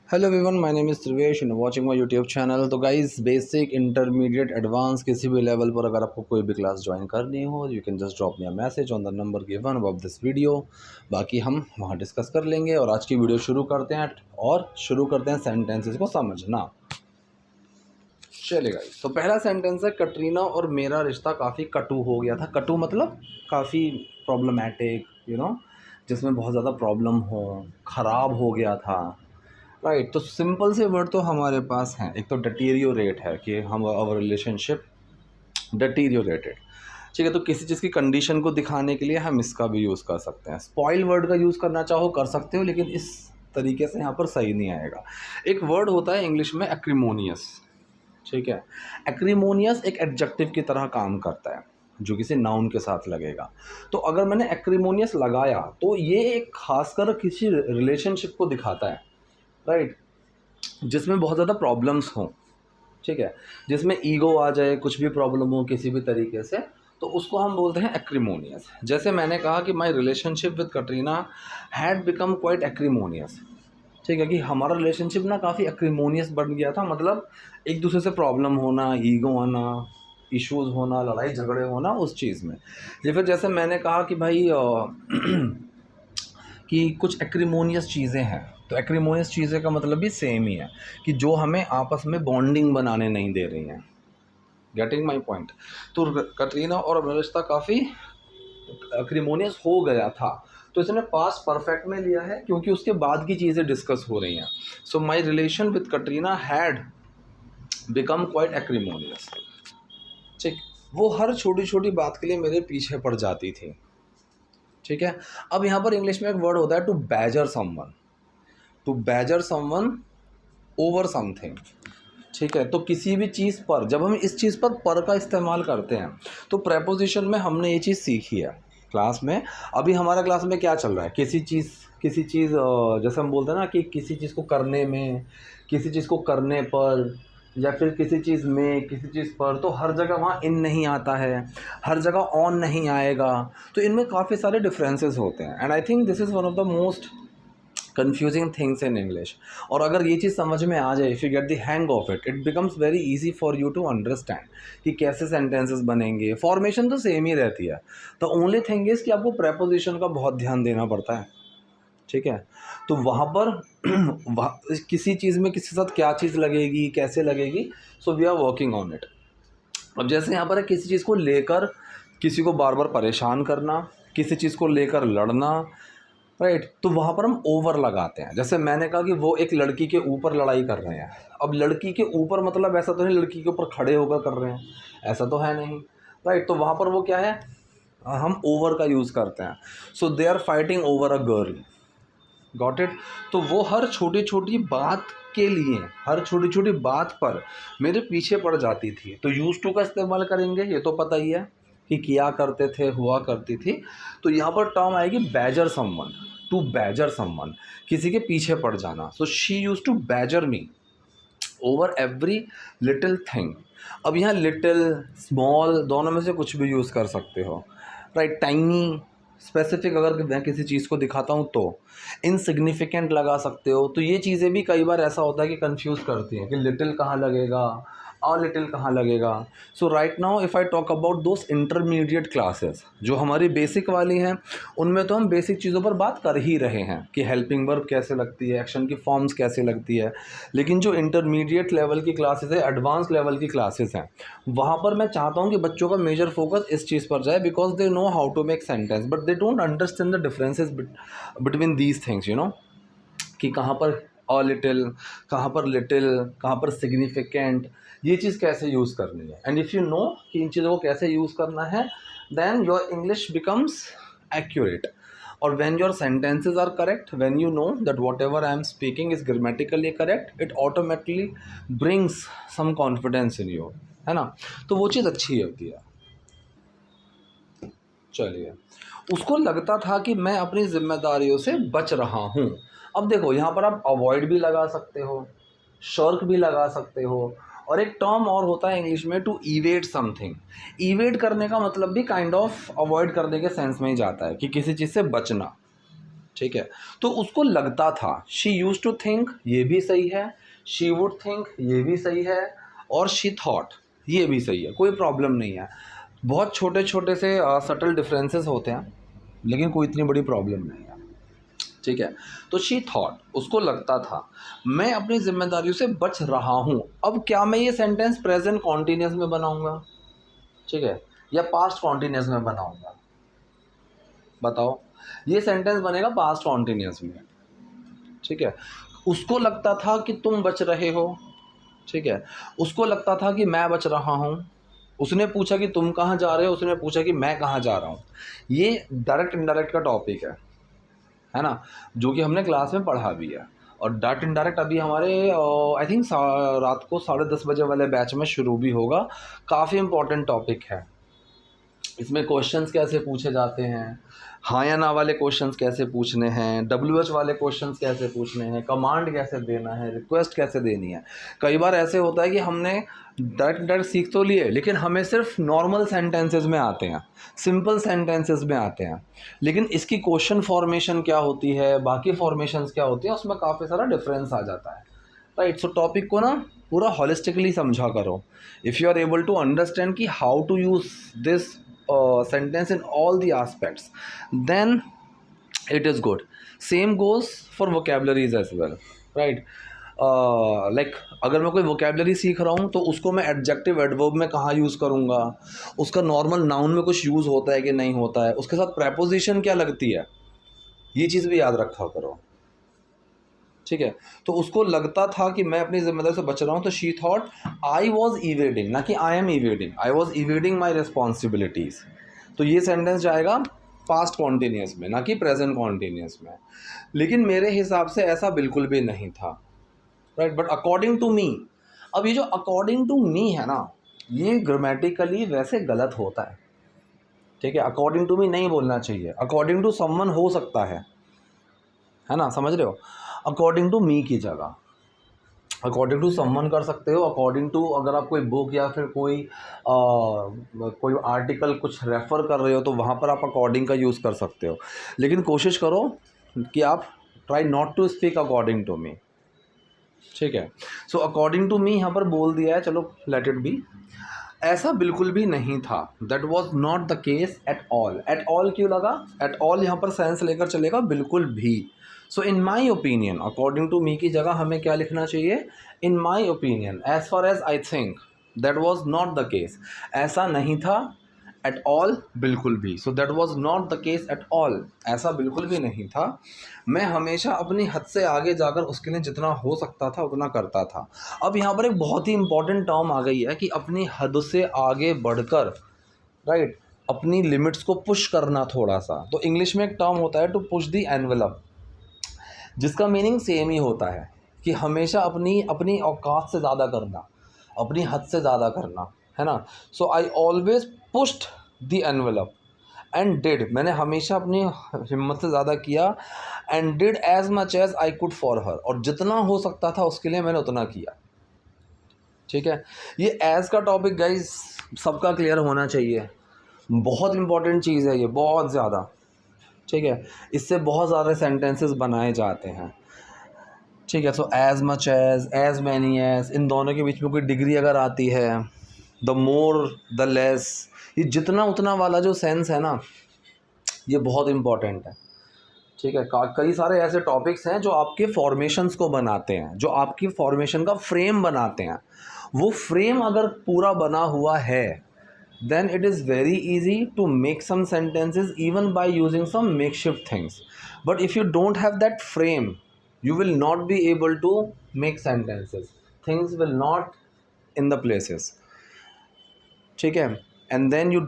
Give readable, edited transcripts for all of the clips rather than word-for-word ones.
Hello everyone, my name is Trivesh and watching my YouTube channel. तो guys, basic, intermediate, advance किसी भी level पर अगर आपको कोई भी क्लास ज्वाइन करनी हो, you can just drop me a message on the number given above this video. बाकी हम वहाँ डिस्कस कर लेंगे। और आज की वीडियो शुरू करते हैं सेंटेंसेस को समझना। चलिए गाइस, तो पहला सेंटेंस है, कटरीना और मेरा रिश्ता काफ़ी कटु हो गया था। कटु मतलब काफ़ी प्रॉब्लमैटिक, जिसमें बहुत ज़्यादा प्रॉब्लम हो, ख़राब हो गया था। राइट, तो सिंपल से वर्ड तो हमारे पास हैं। एक तो डिटीरियोरेट है कि हम आवर रिलेशनशिप डिटीरियोरेटेड। ठीक है, तो किसी चीज़ की कंडीशन को दिखाने के लिए हम इसका भी यूज़ कर सकते हैं। स्पॉइल वर्ड का यूज़ करना चाहो कर सकते हो, लेकिन इस तरीके से यहाँ पर सही नहीं आएगा। एक वर्ड होता है इंग्लिश में एक्रीमोनियस। ठीक है, एक्रीमोनियस एक एडजेक्टिव की तरह काम करता है जो किसी नाउन के साथ लगेगा। तो अगर मैंने एक्रीमोनियस लगाया तो ये एक खासकर किसी रिलेशनशिप को दिखाता है। राइट, जिसमें बहुत ज़्यादा प्रॉब्लम्स हों। ठीक है, जिसमें ईगो आ जाए, कुछ भी प्रॉब्लम हो किसी भी तरीके से, तो उसको हम बोलते हैं एक्रीमोनियस। जैसे मैंने कहा कि my relationship with Katrina had become quite acrimonious. ठीक है, कि हमारा रिलेशनशिप ना काफ़ी एक्रीमोनियस बन गया था। मतलब एक दूसरे से प्रॉब्लम होना, ईगो आना, इश्यूज़ होना, लड़ाई झगड़े होना, उस चीज़ में। या फिर जैसे मैंने कहा कि भाई कि कुछ एक्रीमोनियस चीज़ें हैं, तो एक्रीमोनियस चीज़ें का मतलब भी सेम ही है कि जो हमें आपस में बॉन्डिंग बनाने नहीं दे रही हैं। Getting my point. तो कटरीना और मेरा रिश्ता काफ़ी एक्रीमोनियस हो गया था, तो इसने पास्ट परफेक्ट में लिया है क्योंकि उसके बाद की चीज़ें डिस्कस हो रही हैं। So my relation with Katrina had become quite acrimonious. ठीक, वो हर छोटी छोटी बात के लिए मेरे पीछे पड़ जाती थी। ठीक है, अब यहाँ पर इंग्लिश में एक वर्ड होता है to badger someone. To badger someone over something. ठीक है, तो किसी भी चीज़ पर जब हम इस चीज़ पर का इस्तेमाल करते हैं, तो प्रेपोजिशन में हमने ये चीज़ सीखी है क्लास में। अभी हमारा क्लास में क्या चल रहा है, किसी चीज़ जैसे हम बोलते हैं ना कि किसी चीज़ को करने में, किसी चीज़ को करने पर, या फिर किसी चीज़ में, किसी चीज़ पर, तो हर जगह वहाँ इन नहीं आता है, हर जगह ऑन नहीं आएगा। तो इनमें काफ़ी सारे डिफरेंसेस होते हैं, and I think this is one of the most confusing things in English। और अगर ये चीज़ समझ में आ जाए, if you get the hang of it, it becomes very easy for you to understand कि कैसे sentences बनेंगे। फॉर्मेशन तो सेम ही रहती है, the only thing is कि आपको preposition का बहुत ध्यान देना पड़ता है। ठीक है, तो वहाँ पर किसी चीज़ में किसी के साथ क्या चीज़ लगेगी, कैसे लगेगी, so we are working on it. अब जैसे यहाँ पर है किसी चीज़ को लेकर किसी को बार बार परेशान करना, किसी चीज़ को लेकर लड़ना। राइट, तो वहाँ पर हम ओवर लगाते हैं। जैसे मैंने कहा कि वो एक लड़की के ऊपर लड़ाई कर रहे हैं। अब लड़की के ऊपर मतलब ऐसा तो नहीं लड़की के ऊपर खड़े होकर कर रहे हैं, ऐसा तो है नहीं। राइट, तो वहाँ पर वो क्या है, हम ओवर का यूज़ करते हैं। So they are fighting over a girl. Got it. तो वो हर छोटी छोटी बात के लिए, हर छोटी छोटी बात पर मेरे पीछे पड़ जाती थी। तो यूज टू का इस्तेमाल करेंगे, ये तो पता ही है कि किया करते थे, हुआ करती थी। तो यहाँ पर टर्म आएगी badger someone. To badger someone, किसी के पीछे पड़ जाना। So she use to badger me over every little thing. अब यहाँ लिटिल, स्मॉल, दोनों में से कुछ भी यूज़ कर सकते हो। राइट, टाइनी, स्पेसिफिक अगर मैं किसी चीज़ को दिखाता हूँ तो इनसिग्निफिकेंट लगा सकते हो। तो ये चीज़ें भी कई बार ऐसा होता है कि कंफ्यूज करती हैं कि लिटिल कहाँ लगेगा, अ लिटिल कहाँ लगेगा। So right now if I talk about those intermediate classes जो हमारी बेसिक वाली हैं, उनमें तो हम बेसिक चीज़ों पर बात कर ही रहे हैं कि हेल्पिंग वर्ब कैसे लगती है, एक्शन की फॉर्म्स कैसे लगती है। लेकिन जो इंटरमीडिएट लेवल की क्लासेस है, एडवांस लेवल की क्लासेस हैं, वहाँ पर मैं चाहता हूँ कि बच्चों का मेजर फोकस इस चीज़ पर जाए, because they know how to make sentence but they don't understand the differences between these things. कि कहाँ पर अ लिटिल, कहाँ पर लिटिल, कहाँ पर सिग्निफिकेंट, ये चीज़ कैसे यूज़ करनी है। एंड इफ़ यू नो कि इन चीज़ों को कैसे यूज़ करना है, then your English becomes accurate. और when your sentences are correct, when you know that whatever I am speaking is grammatically correct, it automatically brings some confidence in you, है ना। तो वो चीज़ अच्छी होती है। चलिए, उसको लगता था कि मैं अपनी जिम्मेदारियों से बच रहा हूँ। अब देखो, यहाँ पर आप अवॉइड भी लगा सकते हो, शर्क भी लगा सकते हो, और एक टर्म और होता है इंग्लिश में, टू इवेट समथिंग। इवेट करने का मतलब भी काइंड ऑफ अवॉइड करने के सेंस में ही जाता है कि किसी चीज़ से बचना। ठीक है, तो उसको लगता था, शी यूज टू थिंक, ये भी सही है, शी वुड थिंक, ये भी सही है, और शी थॉट, ये भी सही है, कोई प्रॉब्लम नहीं है। बहुत छोटे छोटे से सटल डिफरेंसेस होते हैं, लेकिन कोई इतनी बड़ी प्रॉब्लम नहीं है। ठीक है, तो शी थॉट, उसको लगता था मैं अपनी जिम्मेदारियों से बच रहा हूँ। अब क्या मैं ये सेंटेंस प्रेजेंट कॉन्टिन्यूस में बनाऊंगा, ठीक है, या पास्ट कॉन्टिन्यूस में बनाऊंगा? बताओ, ये सेंटेंस बनेगा पास्ट कॉन्टिन्यूस में। ठीक है, उसको लगता था कि तुम बच रहे हो, ठीक है, उसको लगता था कि मैं बच रहा हूँ, उसने पूछा कि तुम कहाँ जा रहे हो, उसने पूछा कि मैं कहाँ जा रहा हूँ। ये डायरेक्ट इनडायरेक्ट का टॉपिक है ना, जो कि हमने क्लास में पढ़ा भी है। और डायरेक्ट इनडायरेक्ट अभी हमारे आई थिंक रात को 10:30 बजे वाले बैच में शुरू भी होगा। काफ़ी इंपॉर्टेंट टॉपिक है। इसमें क्वेश्चंस कैसे पूछे जाते हैं, हाँ या ना वाले क्वेश्चंस कैसे पूछने हैं, WH वाले क्वेश्चंस कैसे पूछने हैं, कमांड कैसे देना है, रिक्वेस्ट कैसे देनी है। कई बार ऐसे होता है कि हमने डायरेक्ट सीख तो लिए, लेकिन हमें सिर्फ नॉर्मल सेंटेंसेस में आते हैं, सिंपल सेंटेंसेस में आते हैं, लेकिन इसकी क्वेश्चन फॉर्मेशन क्या होती है, बाकी फॉर्मेशंस क्या होती है, उसमें काफ़ी सारा डिफरेंस आ जाता है। राइट, सो टॉपिक को ना पूरा हॉलिस्टिकली समझा करो। If you are able to understand कि how to use this sentence in all the aspects, then it is good. Same goes for vocabularies as well, right? Like अगर मैं कोई vocabulary सीख रहा हूँ तो उसको मैं adjective adverb में कहाँ यूज़ करूँगा, उसका normal noun में कुछ यूज़ होता है कि नहीं होता है, उसके साथ preposition क्या लगती है, ये चीज़ भी याद रखा करो। ठीक है, तो उसको लगता था कि मैं अपनी जिम्मेदारी से बच रहा हूँ, तो she thought I was evading, ना कि I am evading, I was evading my responsibilities. तो ये सेंटेंस जाएगा पास्ट कॉन्टिन्यूस में, ना कि प्रेजेंट कॉन्टिन्यूस में। लेकिन मेरे हिसाब से ऐसा बिल्कुल भी नहीं था, right, but according to me. अब ये जो अकॉर्डिंग टू मी है ना, ये ग्रामेटिकली वैसे गलत होता है। ठीक है, अकॉर्डिंग टू मी नहीं बोलना चाहिए, अकॉर्डिंग टू समवन हो सकता है ना, समझ रहे हो? अकॉर्डिंग टू मी की जगह अकॉर्डिंग टू समवन कर सकते हो। अकॉर्डिंग टू, अगर आप कोई बुक या फिर कोई आर्टिकल कुछ रेफ़र कर रहे हो तो वहाँ पर आप अकॉर्डिंग का यूज़ कर सकते हो, लेकिन कोशिश करो कि आप try not to speak according to me. ठीक है, सो अकॉर्डिंग टू मी यहाँ पर बोल दिया है, चलो लेट इट बी। ऐसा बिल्कुल भी नहीं था, that was not the case at all. At all क्यों लगा? एट ऑल यहाँ पर सेंस लेकर चलेगा, बिल्कुल भी। So in my opinion, according to me की जगह हमें क्या लिखना चाहिए? In my opinion, as far as I think, that was not the case. ऐसा नहीं था एट ऑल, बिल्कुल भी। So that was not the case at all, ऐसा बिल्कुल भी नहीं था। मैं हमेशा अपनी हद से आगे जाकर उसके लिए जितना हो सकता था उतना करता था। अब यहाँ पर एक बहुत ही इंपॉर्टेंट टर्म आ गई है कि अपनी हद से आगे बढ़कर, राइट, अपनी लिमिट्स को पुश करना थोड़ा सा। तो इंग्लिश में एक टर्म होता है टू पुश द एनवेलप, जिसका मीनिंग सेम ही होता है कि हमेशा अपनी औकात से ज़्यादा करना, अपनी हद से ज़्यादा करना, है ना। So I always pushed the envelope and did, मैंने हमेशा अपनी हिम्मत से ज़्यादा किया, and did as much as I could for her, और जितना हो सकता था उसके लिए मैंने उतना किया। ठीक है, ये एज का टॉपिक गाइज सबका क्लियर होना चाहिए, बहुत इंपॉर्टेंट चीज़ है ये, बहुत ज़्यादा। ठीक है, इससे बहुत ज़्यादा सेंटेंसेस बनाए जाते हैं। ठीक है, so as much as many as, इन दोनों के बीच में कोई डिग्री अगर आती है, द मोर द लेस, ये जितना उतना वाला जो सेंस है ना, ये बहुत इम्पॉर्टेंट है। ठीक है, कई सारे ऐसे टॉपिक्स हैं जो आपके फॉर्मेशंस को बनाते हैं, जो आपकी फॉर्मेशन का फ्रेम बनाते हैं। वो फ्रेम अगर पूरा बना हुआ है, then it is very easy to make some sentences even by using some makeshift things. But if you don't have that frame, you will not be able to make sentences. Things will not in the places. ठीक है, and then you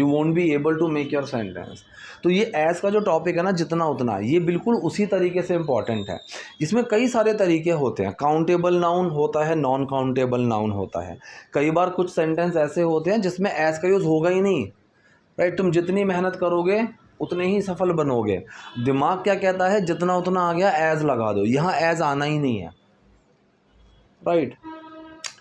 won't be able to make your sentence. तो ये as का जो topic है ना, जितना उतना, ये बिल्कुल उसी तरीके से इम्पॉर्टेंट है। इसमें कई सारे तरीके होते हैं, काउंटेबल नाउन होता है, नॉन काउंटेबल नाउन होता है। कई बार कुछ सेंटेंस ऐसे होते हैं जिसमें एज का यूज़ होगा ही नहीं, राइट। तुम जितनी मेहनत करोगे उतने ही सफल बनोगे। दिमाग क्या कहता है, जितना उतना आ गया एज लगा दो, यहाँ एज आना ही नहीं है, राइट।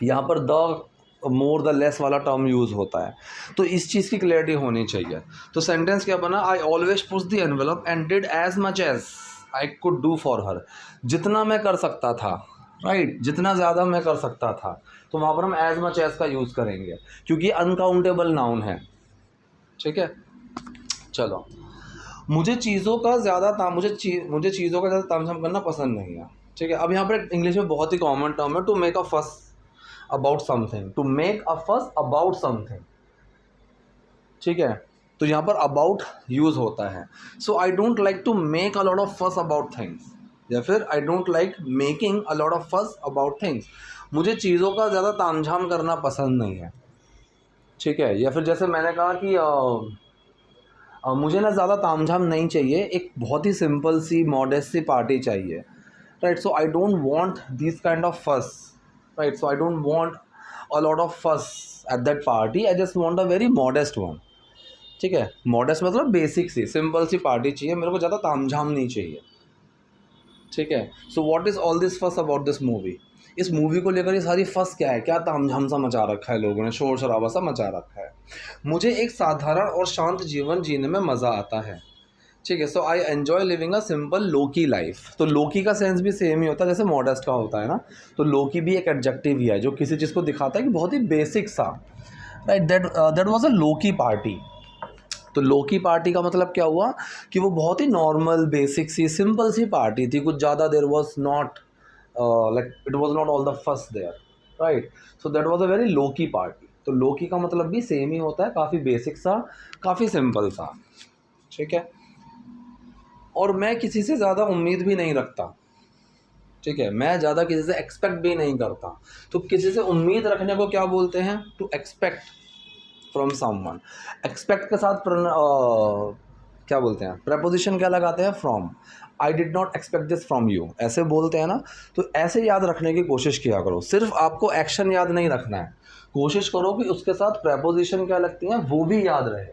यहाँ पर द मोर द लेस वाला टर्म यूज़ होता है। तो इस चीज़ की क्लैरिटी होनी चाहिए। तो सेंटेंस क्या बना, I always push the envelope and did as much as I could do for her. जितना मैं कर सकता था, राइट, जितना ज़्यादा मैं कर सकता था, तो वहाँ पर हम एज मच एज का यूज़ करेंगे क्योंकि अनकाउंटेबल नाउन है। ठीक है, चलो, मुझे चीज़ों का ज़्यादा मुझे चीज़ों का ज़्यादा तामझाम करना पसंद नहीं है। ठीक है, अब यहाँ पर इंग्लिश में बहुत ही कॉमन टर्म है to make a fuss about something, to make a fuss about something. ठीक है, तो यहाँ पर अबाउट यूज़ होता है। So I don't like to make a lot of fuss about things, या फिर I don't like making a lot of fuss about things. मुझे चीज़ों का ज़्यादा तामझाम करना पसंद नहीं है। ठीक है, या फिर जैसे मैंने कहा कि मुझे ना ज़्यादा तामझाम नहीं चाहिए, एक बहुत ही सिंपल सी मॉडेस्ट सी पार्टी चाहिए, right. So I don't want this kind of fuss, right. So I don't want a lot of fuss at that party, I just want a very modest one. ठीक है, modest मतलब basic सी simple सी party चाहिए, मेरे को ज़्यादा तामझाम नहीं चाहिए। ठीक है, so what is all this fuss about this movie. इस मूवी को लेकर ये सारी फस क्या है, क्या तामझाम सा मचा रखा है लोगों ने, शोर शराबा सा मचा रखा है। मुझे एक साधारण और शांत जीवन जीने में मज़ा आता है। ठीक है, so I enjoy living a simple low-key life. तो लोकी का सेंस भी सेम ही होता है जैसे मॉडेस्ट का होता है ना। तो लोकी भी एक एडजेक्टिव ही है जो किसी चीज़ को दिखाता है कि बहुत ही बेसिक सा, right. That was a Loki party. तो लोकी पार्टी का मतलब क्या हुआ कि वो बहुत ही नॉर्मल बेसिक सी सिंपल सी पार्टी थी, कुछ ज़्यादा देर was not like it was not all the first there, right. So that was a very lowkey party. तो लोकी का मतलब भी सेम ही होता है, काफ़ी बेसिक सा, काफ़ी सिंपल सा। ठीक है, और मैं किसी से ज़्यादा उम्मीद भी नहीं रखता। ठीक है, मैं ज़्यादा किसी से एक्सपेक्ट भी नहीं करता। तो किसी से उम्मीद रखने को क्या बोलते हैं, to expect from someone. Expect के साथ क्या बोलते हैं, प्रपोजिशन क्या लगाते हैं, from. I did not expect this from you, ऐसे बोलते हैं ना। तो ऐसे याद रखने की कोशिश किया करो, सिर्फ आपको एक्शन याद नहीं रखना है, कोशिश करो कि उसके साथ प्रपोजिशन क्या लगती हैं वो भी याद रहे।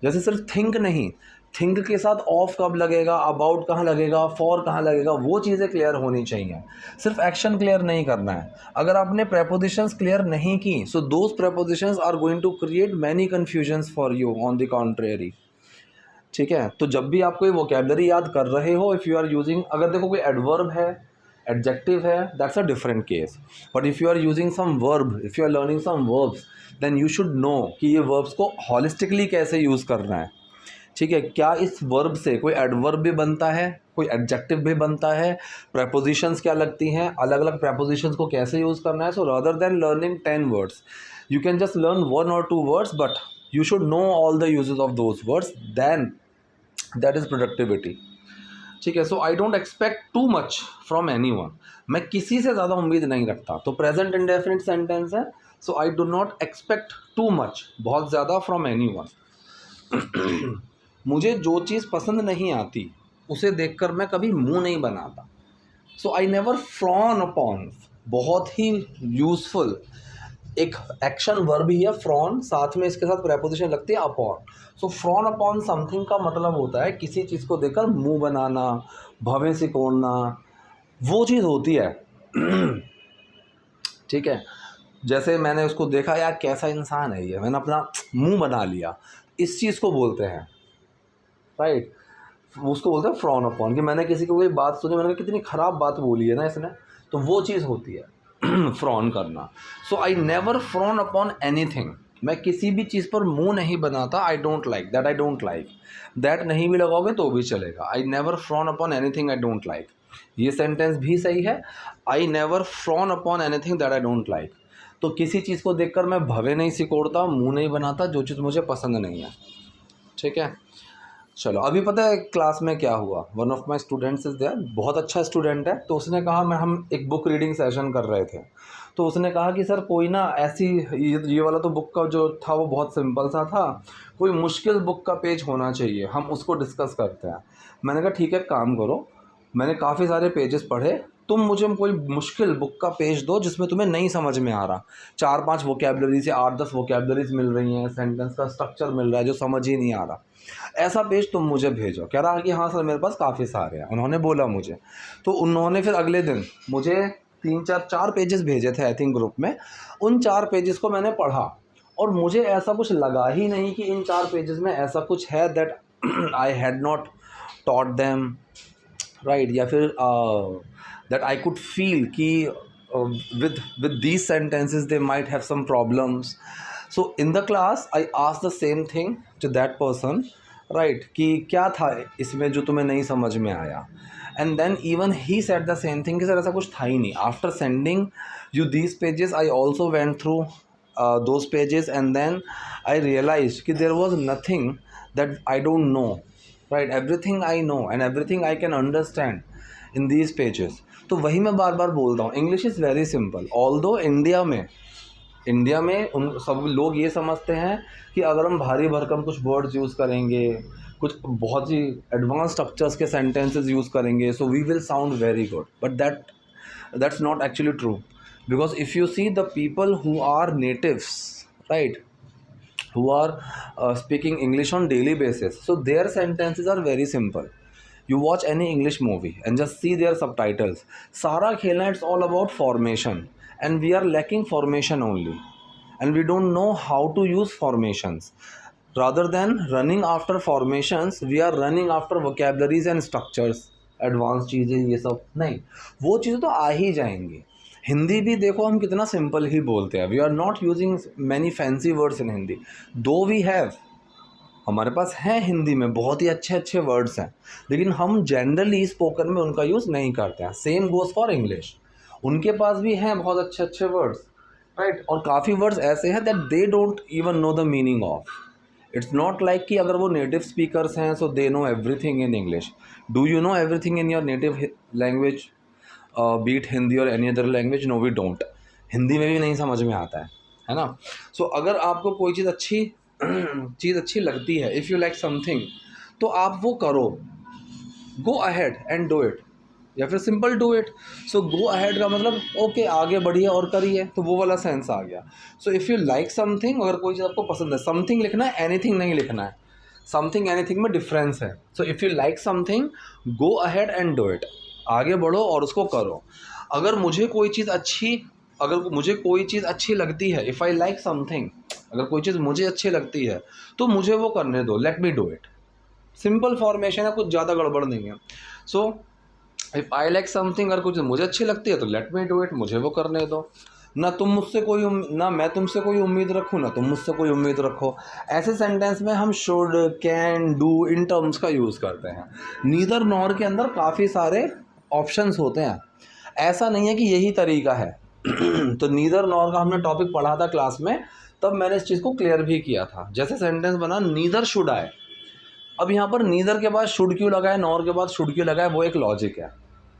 जैसे सिर्फ थिंक नहीं, थिंक के साथ ऑफ कब लगेगा, अबाउट कहाँ लगेगा, फॉर कहाँ लगेगा, वो चीज़ें क्लियर होनी चाहिए। सिर्फ एक्शन क्लियर नहीं करना है। अगर आपने प्रेपोजिशंस क्लियर नहीं की, so those prepositions are going to create many confusions for you on the contrary. ठीक है, तो जब भी आप कोई वोकेबलरी याद कर रहे हो, इफ़ यू आर यूजिंग, अगर देखो कोई एडवर्ब है, एडजेक्टिव है, that's a different case. But if you are using some verb, if you are learning some verbs, then you should know कि ये वर्ब्स को हॉलिस्टिकली कैसे यूज़ करना है। ठीक है, क्या इस वर्ब से कोई एडवर्ब भी बनता है, कोई एडजेक्टिव भी बनता है, प्रेपोजिशंस क्या लगती हैं, अलग अलग प्रेपोजिशंस को कैसे यूज़ करना है। So rather than learning 10 words, you can just learn 1 or 2 words, but you should know all the uses of those words, then that is productivity. ठीक है, so I don't expect too much from anyone. मैं किसी से ज़्यादा उम्मीद नहीं रखता। तो प्रेजेंट इंडेफिनिट सेंटेंस है। So I do not expect too much, बहुत ज़्यादा, फ्रॉम एनी वन। मुझे जो चीज़ पसंद नहीं आती उसे देखकर मैं कभी मुंह नहीं बनाता। सो आई नेवर फ्रॉन अपॉन, बहुत ही यूजफुल एक एक्शन वर्ब ही है फ्रॉन, साथ में इसके साथ प्रेपोजिशन लगती है अपॉन। सो फ्रॉन अपॉन समथिंग का मतलब होता है किसी चीज़ को देखकर मुंह बनाना, भवें सिकोड़ना, वो चीज़ होती है। ठीक है, जैसे मैंने उसको देखा, यार कैसा इंसान है ये, मैंने अपना मुंह बना लिया, इस चीज़ को बोलते हैं, राइट। उसको बोलते हैं फ्रॉन अपॉन, कि मैंने किसी को कोई बात सुनी, मैंने कहा कितनी ख़राब बात बोली है ना इसने, तो वो चीज़ होती है फ्रॉन करना। So I never frown upon anything, मैं किसी भी चीज़ पर मुंह नहीं बनाता। I don't like that, I don't like that नहीं भी लगाओगे तो भी चलेगा। I never frown upon anything I don't like, ये सेंटेंस भी सही है। I never frown upon anything that I don't like, तो किसी चीज़ को देखकर मैं भवे नहीं सिकोड़ता, मुंह नहीं बनाता जो चीज़ मुझे पसंद नहीं है। ठीक है, चलो, अभी पता है क्लास में क्या हुआ, one of my students is there, बहुत अच्छा स्टूडेंट है। तो उसने कहा, हम एक बुक रीडिंग सेशन कर रहे थे, तो उसने कहा कि सर कोई ना ऐसी, ये वाला तो बुक का जो था वो बहुत सिंपल सा था, कोई मुश्किल बुक का पेज होना चाहिए, हम उसको डिस्कस करते हैं। मैंने कहा ठीक है, काम करो, मैंने काफ़ी सारे पेजेस पढ़े, तुम मुझे कोई मुश्किल बुक का पेज दो जिसमें तुम्हें नहीं समझ में आ रहा, 4-5 वोकेबलरीज या 8-10 वोकेबलरीज मिल रही हैं, सेंटेंस का स्ट्रक्चर मिल रहा है जो समझ ही नहीं आ रहा, ऐसा पेज तुम मुझे भेजो। कह रहा कि हाँ सर मेरे पास काफ़ी सारे हैं, उन्होंने बोला मुझे। तो उन्होंने फिर अगले दिन मुझे चार पेजेस भेजे थे आई थिंक ग्रुप में, उन 4 पेजेस को मैंने पढ़ा और मुझे ऐसा कुछ लगा ही नहीं कि इन 4 पेजेस में ऐसा कुछ है that I had not taught them, right, या फिर दैट आई कुड फील कि with these sentences they might have some problems. So in the class I asked the same thing to that person, right, कि क्या था इसमें जो तुम्हें नहीं समझ में आया, and then even he said the same thing कि सर ऐसा कुछ था ही नहीं. After sending you these pages I also went through those pages and then I realized कि there was nothing that I don't know, right, everything I know and everything I can understand in these pages. तो वही मैं बार बार बोलता हूँ, English is very simple. Although India में उन सब लोग ये समझते हैं कि अगर हम भारी भरकम कुछ वर्ड्स यूज़ करेंगे, कुछ बहुत ही एडवांस स्ट्रक्चर्स के सेंटेंसेस यूज़ करेंगे, so we will sound very good, but that's not actually true. Because if you see the people who are natives, right, who are speaking English on daily basis, so their sentences are very simple. You watch any English movie and just see their subtitles. Sara khelna, it's all about formation, and we are lacking formation only, and we don't know how to use formations. Rather than running after formations, we are running after vocabularies and structures. Advance चीज़ें ये सब नहीं, वो चीज़ें तो आ ही जाएंगी. हिंदी भी देखो हम कितना सिंपल ही बोलते हैं. We are not using many fancy words in Hindi, though we have, हमारे पास हैं हिंदी में बहुत ही अच्छे अच्छे वर्ड्स हैं, लेकिन हम जनरली स्पोकन में उनका यूज़ नहीं करते हैं. सेम गोज़ फॉर इंग्लिश, उनके पास भी हैं बहुत अच्छे अच्छे वर्ड्स, राइट, और काफ़ी वर्ड्स ऐसे हैं that they don't even know the meaning of. It's not like कि अगर वो नेटिव स्पीकर्स हैं so they know everything in English. Do you know everything in your native language, be it Hindi और any other language? No we don't. Hindi में भी नहीं समझ में आता है ना. सो अगर आपको कोई चीज़ अच्छी लगती है, इफ़ यू लाइक समथिंग, तो आप वो करो, go ahead and do it, या फिर simple do it. So go ahead का मतलब ओके आगे बढ़िए और करिए, तो वो वाला सेंस आ गया. So if you like something, अगर कोई चीज़ आपको पसंद है, समथिंग लिखना है, एनीथिंग नहीं लिखना है. समथिंग एनीथिंग में डिफरेंस है. So if you like something, go ahead and do it, आगे बढ़ो और उसको करो. अगर मुझे कोई चीज़ अच्छी लगती है, इफ़ आई लाइक समथिंग, अगर कोई चीज़ मुझे अच्छी लगती है तो मुझे वो करने दो, let me do it. Simple formation है, कुछ ज़्यादा गड़बड़ नहीं है. So if I like something, अगर कुछ मुझे अच्छी लगती है तो लेट मी डू इट, मुझे वो करने दो. ना मैं तुमसे कोई उम्मीद रखूँ, ना तुम मुझसे कोई उम्मीद रखो. ऐसे सेंटेंस में हम should, can, do, in terms का यूज़ करते हैं. नीदर नॉर के अंदर काफ़ी सारे ऑप्शंस होते हैं, ऐसा नहीं है कि यही तरीका है. तो नीदर नॉर का हमने टॉपिक पढ़ा था क्लास में, तब मैंने इस चीज़ को क्लियर भी किया था. जैसे सेंटेंस बना नीदर शुड आई, अब यहाँ पर नीदर के बाद शुड क्यों लगाए, नॉर के बाद शुड क्यों लगाए, वो एक लॉजिक है,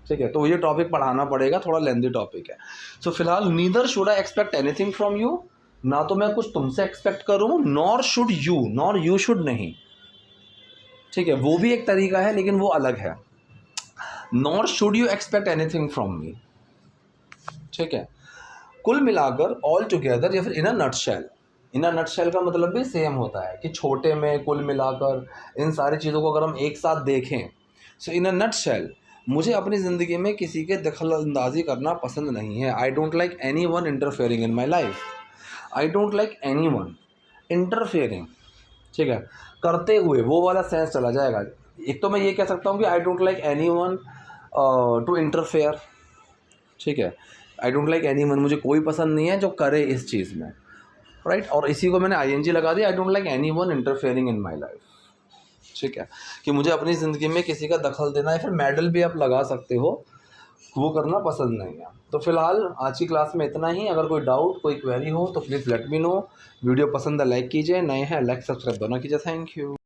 ठीक है. तो ये टॉपिक पढ़ाना पड़ेगा, थोड़ा लेंथी टॉपिक है. सो फिलहाल neither should I expect anything from you, ना तो मैं कुछ तुमसे एक्सपेक्ट करूँ, nor should you, nor you should नहीं, ठीक है. वो भी एक तरीका है लेकिन वो अलग है. Nor should you expect anything from me, ठीक है. कुल मिलाकर, ऑल टुगेदर, या फिर इन a nutshell. In a nutshell का मतलब भी सेम होता है कि छोटे में, कुल मिलाकर, इन सारी चीज़ों को अगर हम एक साथ देखें. सो इन अ नटशेल, मुझे अपनी ज़िंदगी में किसी के दखल अंदाज़ी करना पसंद नहीं है. आई don't like any one interfering in my life. I don't like any one interfering, ठीक है. करते हुए वो वाला सेंस चला जाएगा. एक तो मैं ये कह सकता हूँ कि आई don't like any one two interfere, ठीक है. आई डोंट लाइक एनी वन, मुझे कोई पसंद नहीं है जो करे इस चीज़ में, राइट. और इसी को मैंने ING लगा दिया, आई don't like any one interfering in my life, ठीक है. कि मुझे अपनी ज़िंदगी में किसी का दखल देना है, फिर मेडल भी आप लगा सकते हो, वो करना पसंद नहीं है. तो फिलहाल आज की क्लास में इतना ही. अगर कोई डाउट, कोई क्वेरी हो तो please let me know. Video पसंद है लाइक कीजिए, नए हैं लाइक सब्सक्राइब दोनों कीजिए. Thank you.